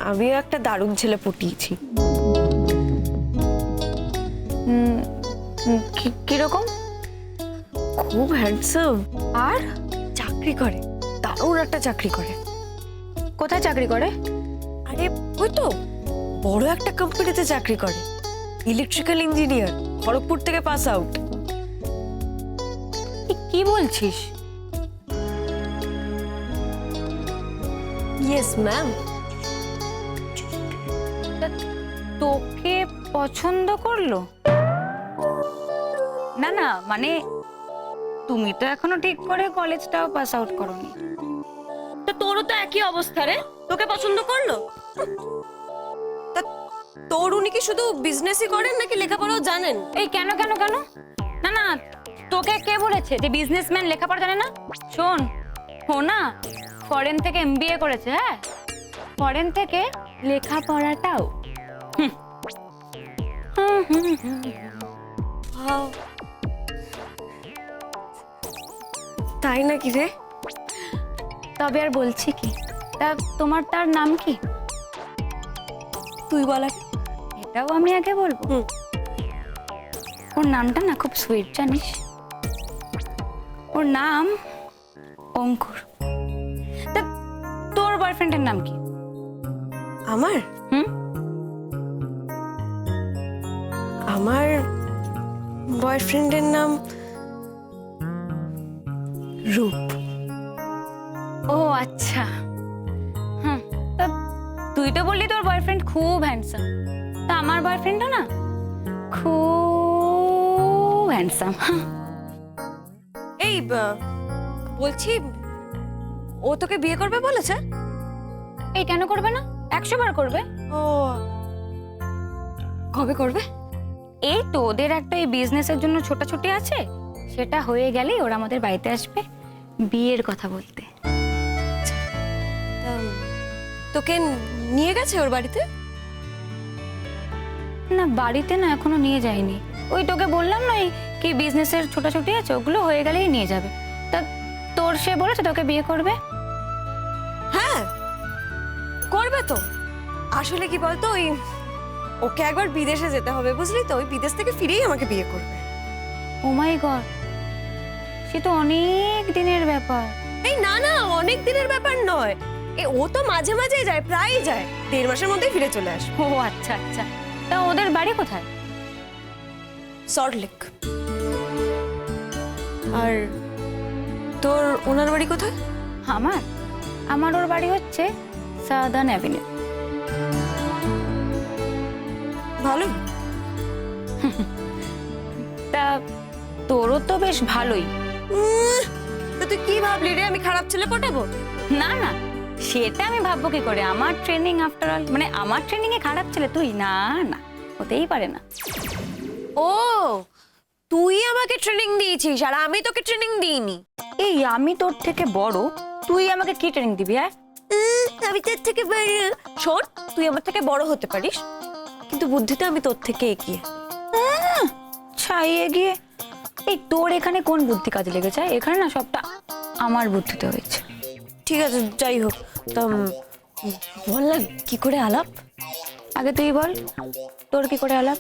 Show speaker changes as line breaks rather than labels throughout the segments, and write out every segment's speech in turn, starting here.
আমিও একটা দারুণ ছেলে পটিয়েছি।
কিরকম?
খুব হ্যান্ডসাম,
আর
চাকরি করে, দারুণ একটা চাকরি করে।
কোথায় চাকরি করে?
আরে ওই তো বড় একটা কোম্পানিতে চাকরি করে, ইলেকট্রিক্যাল ইঞ্জিনিয়ার, খড়গপুর থেকে পাস আউট।
কি বলছিস?
Yes ma'am.
তোকে পছন্দ করলো? না না, মানে তুমি তো এখনো ঠিক করে কলেজটাও পাস আউট করোনি।
তো তোরও তো একই অবস্থা রে, তোকে পছন্দ করলো? তা তোর উনি কি শুধু বিজনেসই করেন নাকি লেখাপড়াও জানেন?
এই কেন কেন কেন? না না, তোকে কে বলেছে যে বিজনেসম্যান লেখাপড়া জানে না? শোন, ও না ফরেন থেকে এমবিএ করেছে। হ্যাঁ, ফরেন থেকে লেখাপড়াটাও।
Wow. তাই নাকি রে?
তবে আর বলছি কি, তা তোমার তার নাম কি?
তুই বলা।
এটাও আমি আগে বলবো। ওর নামটা না খুব সুইট, জানিস? ওর নাম অঙ্কুর। তা তোর বয়ফ্রেন্ডের নাম কি?
আমার আমার বয়ফ্রেন্ডের নাম রূপ।
ও আচ্ছা। তা তুই তো বললি তোর বয়ফ্রেন্ড খুব হ্যান্ডসাম, তা আমার বয়ফ্রেন্ডও না খুব হ্যান্ডসাম।
এই বলছি, ও তোকে বিয়ে করবে বলেছে?
এই কেন করবে না, 100 বার করবে।
ও কবে করবে?
এই তো ওদের একটা এই বিজনেসের জন্য ছোটাছুটি আছে, সেটা হয়ে গেলেই ওরা আমাদের বাড়িতে আসবে বিয়ের কথা বলতে।
তোকে নিয়ে গেছে ওর বাড়িতে?
না, বাড়িতে না এখনো নিয়ে যায়নি। ওই তোকে বললাম না এই কি বিজনেসের ছোটাছুটি আছে, ওগুলো হয়ে গেলেই নিয়ে যাবে। তা তোর সে বলেছে তোকে বিয়ে করবে?
হ্যাঁ করবে তো। আসলে কি বলতো, ওই ওকে একবার বিদেশে যেতে হবে, বুঝলি তো? ওই বিদেশ থেকে ফিরেই আমাকে বিয়ে করবে।
ও মাই গড, সে তো অনেক দিনের ব্যাপার।
এই না না, অনেক দিনের ব্যাপার নয়। ও তো মাঝে মাঝে যায়, প্রায়ই যায়, 1.5 মাসের মধ্যেই ফিরে চলে আসে।
ও আচ্ছা আচ্ছা, তা ওদের বাড়ি কোথায়?
সল্টলেক। আর তোর ওনার বাড়ি কোথায়?
আমার আমার ওর বাড়ি হচ্ছে সাদার্ন অ্যাভিনিউ।
ভালো।
তা তোরও তো বেশ ভালোই।
তো তুই কি ভাবলি রে, আমি খারাপ ছেলে পটাবো?
না না, সেটা আমি ভাববো কি করে, আমার ট্রেনিং আফটার অল, মানে আমার ট্রেনিং এ খারাপ ছেলে তুই? না না, হতেই পারে না।
ও তুই আমাকে ট্রেনিং দিয়েছিস আর আমি তোকে ট্রেনিং দিইনি?
এই আমি তোর থেকে বড়, তুই আমাকে কি ট্রেনিং দিবি? হ্যাঁ,
আমি তোর থেকে শোন, তুই আমার থেকে বড় হতে পারিস, কিন্তু বুদ্ধিতে আমি তোর থেকে এগিয়ে।
ছাইয়ে গিয়ে। এই তোর এখানে কোন বুদ্ধি কাজে লেগেছে? এখানে না সবটা আমার বুদ্ধিতে হয়েছে।
ঠিক আছে, যাই হোক, তা বল না কি করে আলাপ?
আগে তুই বল, তোর কি করে আলাপ?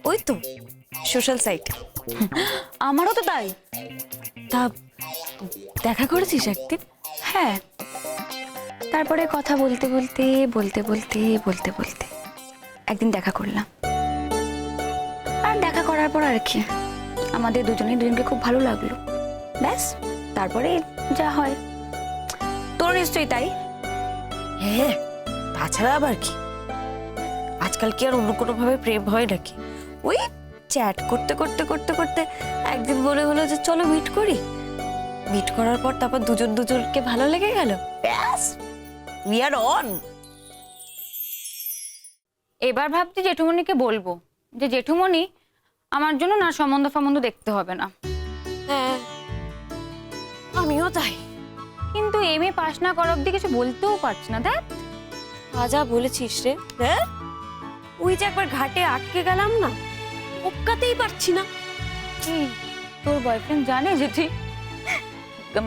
ওই তো সোশ্যাল সাইট।
আমারও তো তাই।
তা দেখা করেছিস একদিন?
হ্যাঁ, তারপরে কথা বলতে বলতে বলতে বলতে বলতে বলতে একদিন দেখা করলাম। আর দেখা করার পর আর কি, আমাদের দুজনকে খুব ভালো লাগলো, ব্যাস। তারপরে যা হয়। তোর নিশ্চয়ই তাই।
হ্যাঁ, তাছাড়া আবার কি, আজকাল কি আর অন্য কোনো ভাবে প্রেম হয় নাকি? ওই চ্যাট করতে করতে করতে করতে একদিন মনে হলো যে চলো মিট করি। মিট করার পর তারপর দুজনকে ভালো লেগে গেল, ব্যাস উই আর অন।
এবার ভাবছি জেঠুমনিকে বলবো যে জেঠুমনি আমার জন্য না সম্বন্ধ দেখতে হবে না।
হ্যাঁ আমিও তাই,
কিন্তু এমএ পাস না করা অব্দি কিছু বলতেও পারছি না। দেখ
যা বলেছিস রে। হ্যাঁ, ওই যে একবার ঘাটে আটকে গেলাম না, ওপকাতেই পারছি না।
কি তোর বয়ফ্রেন্ড জানে যে তুই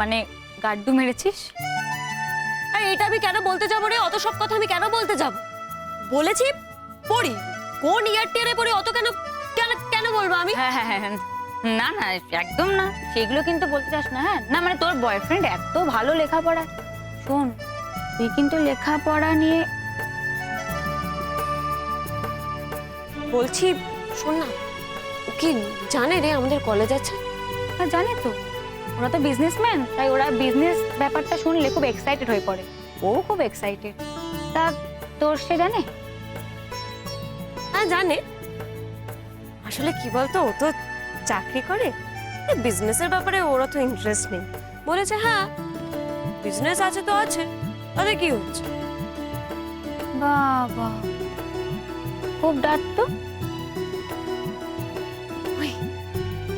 মানে গাড্ডু মেরেছিস?
আরে এইটা আমি কেন বলতে যাবো রে? অত সব কথা আমি কেন বলতে যাব? বলেছি পড়ি, কোন ইয়ার টিয়ারে পড়ি অত কেন কেন কেন বলবো আমি?
হ্যাঁ হ্যাঁ হ্যাঁ, না না একদম না, সেগুলো কিন্তু বলতে চাস না। হ্যাঁ না, মানে তোর বয়ফ্রেন্ড এত ভালো লেখাপড়া, শোন তুই কিন্তু লেখাপড়া নিয়ে
বলছি শোন না, ও কি জানে রে আমাদের কলেজ আছে?
হ্যাঁ জানে তো, ওরা তো বিজনেসম্যান, তাই ওরা বিজনেস ব্যাপারটা শুনলে খুব এক্সাইটেড হয়ে পড়ে। ও খুব এক্সাইটেড। তা তোর সে জানে?
হ্যাঁ জানে। আসলে কি বলতো, ও তো চাকরি করে, বিজনেসের ব্যাপারে ওর তো ইন্টারেস্ট নেই। বলেছে হ্যাঁ বিজনেস আছে তো আছে, তাতে কি হচ্ছে।
বাবা খুব ডাট তো।
ওই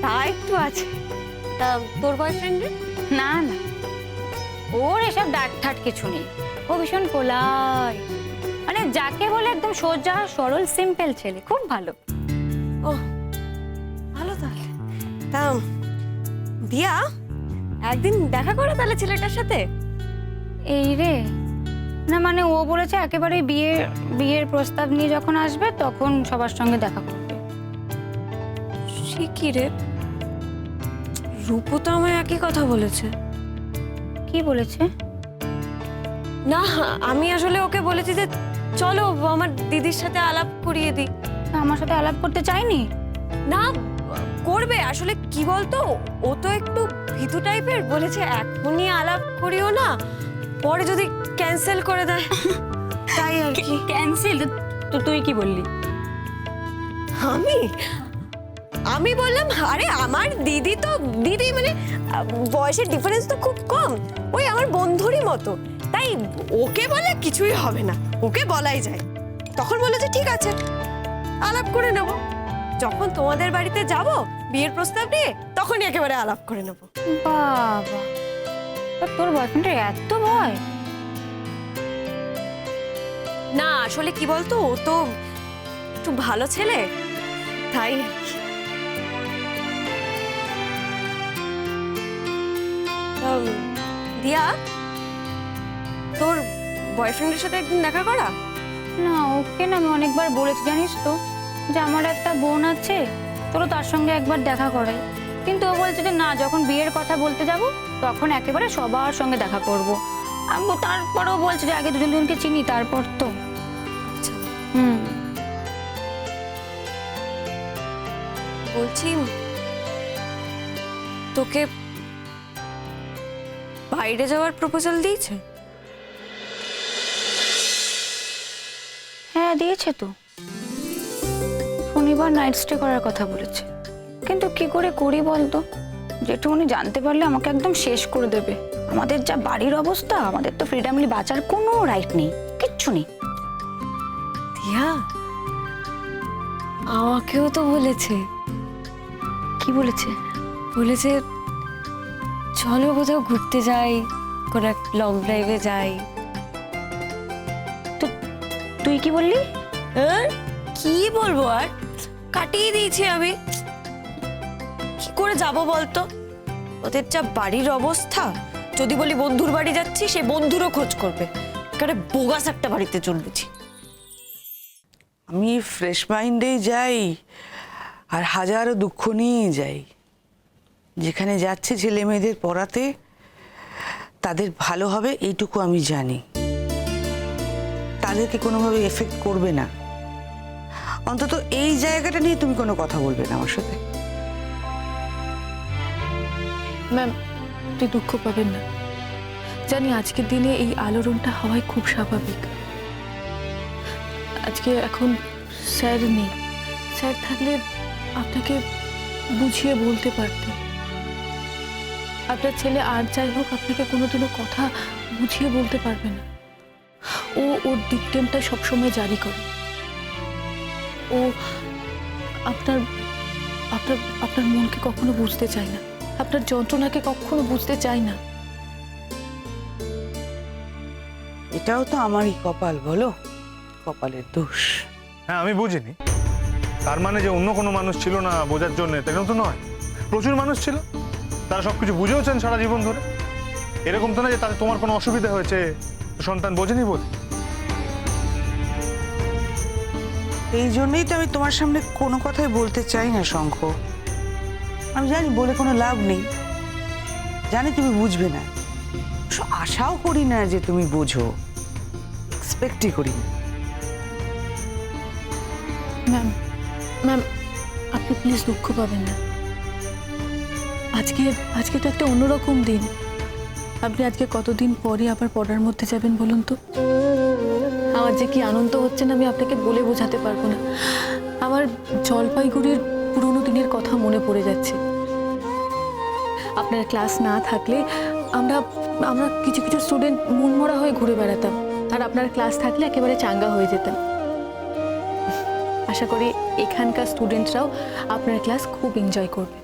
তা একটু আছে। তা তোর বয়ফ্রেন্ডের?
না না, ওর এসব ডাট ঠাট কিছু নেই, ও ভীষণ পোলাই, মানে যাকে বলে একদম সোজা সরল সিম্পল ছেলে, খুব ভালো।
ও ভালো তাহলে। তা দিয়া একদিন দেখা করে তাহলে ছেলেটার সাথে।
এই রে, না মানে ও বলেছে একেবারে বিয়ের প্রস্তাব নিয়ে যখন আসবে তখন সবার সঙ্গে দেখা করবে।
সে কি রে, রূপু তো আমায় একই কথা বলেছে।
কি বলেছে?
না আমি আসলে ওকে বলেছি যে চলো আমার দিদির সাথে আলাপ করিয়ে দিই।
আমার সাথে আলাপ করতে চাইনি?
না করবে, আসলে কি বলতো, ও তো একটু ভীতু টাইপের। বলেছে এখনই আলাপ করিও না, পরে যদি ক্যান্সেল করে দেয়। তাই আর কি।
ক্যান্সেল? তো তুই কি বললি?
আমি বললাম আরে আমার দিদি তো দিদি, মানে বয়সের ডিফারেন্স তো খুব কম, ওই আমার বন্ধুরই মতো, তাই ওকে বলে কিছুই হবে না, ওকে বলাই যায়। তখন বলে যে ঠিক আছে আলাপ করে নেব, যখন তোমাদের বাড়িতে যাব বিয়ের প্রস্তাব নিয়ে তখনই একেবারে আলাপ করে নেব।
বাবা, তা তোর বয়ফ্রেন্ডের এত ভয়?
না আসলে কি বলতো, ও তো একটু ভালো ছেলে, তাই আর কি। দিয়া তোর বয়ফ্রেন্ডের সাথে একদিন দেখা করা।
না ওকে না আমি অনেকবার বলেছি জানিস তো, যে আমার একটা বোন আছে, চলো তার সঙ্গে একবার দেখা করাই, কিন্তু ও বলছে যে না, যখন বিয়ের কথা বলতে যাব তখন একেবারে সবার সঙ্গে দেখা করব। আমি তারপরেও বলছে যে আগে দুজনকে চিনি তারপর তো।
আচ্ছা
হুম।
বলছি তোকে বাইরে যাওয়ার প্রপোজাল দিয়েছে?
হ্যাঁ দিয়েছে তো, শনিবার নাইট স্টে করার কথা বলেছে, কিন্তু কি করে করি বলতো, যেটুকুনি জানতে পারলে আমাকে একদম শেষ করে দেবে। আমাদের যা বাড়ির অবস্থা, আমাদের তো ফ্রিডমলি বাঁচার কোনো রাইট নেই, কিচ্ছু নেই।
দিয়া আমাকেও তো বলেছে।
কি বলেছে?
বলেছে চলো কোথাও ঘুরতে যাই, কোনো এক লং ড্রাইভে যাই।
তো তুই কি বললি?
কি বলবো আর, কাটিয়ে দিয়েছি আমি। কি করে যাব বলতো, ওদের যা বাড়ির অবস্থা, যদি বলি বন্ধুর বাড়ি যাচ্ছি সে বন্ধুরও খোঁজ করবে, একেবারে বোগাস একটা বাড়িতে চলবেছি।
আমি ফ্রেশ মাইন্ডেই যাই আর হাজারো দুঃখ নিয়েই যাই। যেখানে যাচ্ছে ছেলে মেয়েদের পড়াতে, তাদের ভালো হবে এইটুকু আমি জানি, তাদেরকে কোনোভাবে এফেক্ট করবে না। অন্তত এই জায়গাটা নিয়ে তুমি কোনো কথা বলবে না আমার সাথে।
ম্যাম তুই দুঃখ পাবেন না, জানি আজকের দিনে এই আলোড়নটা হওয়াই খুব স্বাভাবিক। আজকে এখন স্যার নেই, স্যার থাকলে আপনাকে বুঝিয়ে বলতে পারতেন। আপনার ছেলে আর যাই হোক আপনাকে কোনোদিনও কথা বুঝিয়ে বলতে পারবে না। ও ওর ডিকটেমটা সবসময় জারি করে। ও আপনার আপনার আপনার মনকে কখনো বুঝতে চায় না, আপনার যন্ত্রণাকে কখনো বুঝতে চায় না।
এটাও তো আমারই কপাল, বলো, কপালের দোষ।
হ্যাঁ আমি বুঝিনি, তার মানে যে অন্য কোনো মানুষ ছিল না বোঝার জন্য, তেমন তো নয়। প্রচুর মানুষ ছিল, তারা সবকিছু বুঝেওছেন সারা জীবন ধরে। এরকম তো না যে তাতে তোমার কোনো অসুবিধা হয়েছে সন্তান বোঝেনি বোধ।
এই জন্যই তো আমি তোমার সামনে কোনো কথাই বলতে চাই না শঙ্খ। আমি জানি বলে কোনো লাভ নেই, জানি তুমি বুঝবে না, আশাও করি না যে তুমি বোঝো, এক্সপেক্টই করি না।
ম্যাম ম্যাম আপনি প্লিজ দুঃখ পাবেন না। আজকে তো একটা অন্যরকম দিন। আপনি আজকে কতদিন পরে আবার পড়ার মধ্যে যাবেন বলুন তো। আমার যে কি আনন্দ হচ্ছে না আমি আপনাকে বলে বোঝাতে পারবো না। আমার জলপাইগুড়ির পুরোনো দিনের কথা মনে পড়ে যাচ্ছে। আপনার ক্লাস না থাকলে আমরা কিছু কিছু স্টুডেন্ট মনমরা হয়ে ঘুরে বেড়াতাম, আর আপনার ক্লাস থাকলে একেবারে চাঙ্গা হয়ে যেতাম। আশা করি এখানকার স্টুডেন্টরাও আপনার ক্লাস খুব এনজয় করবে।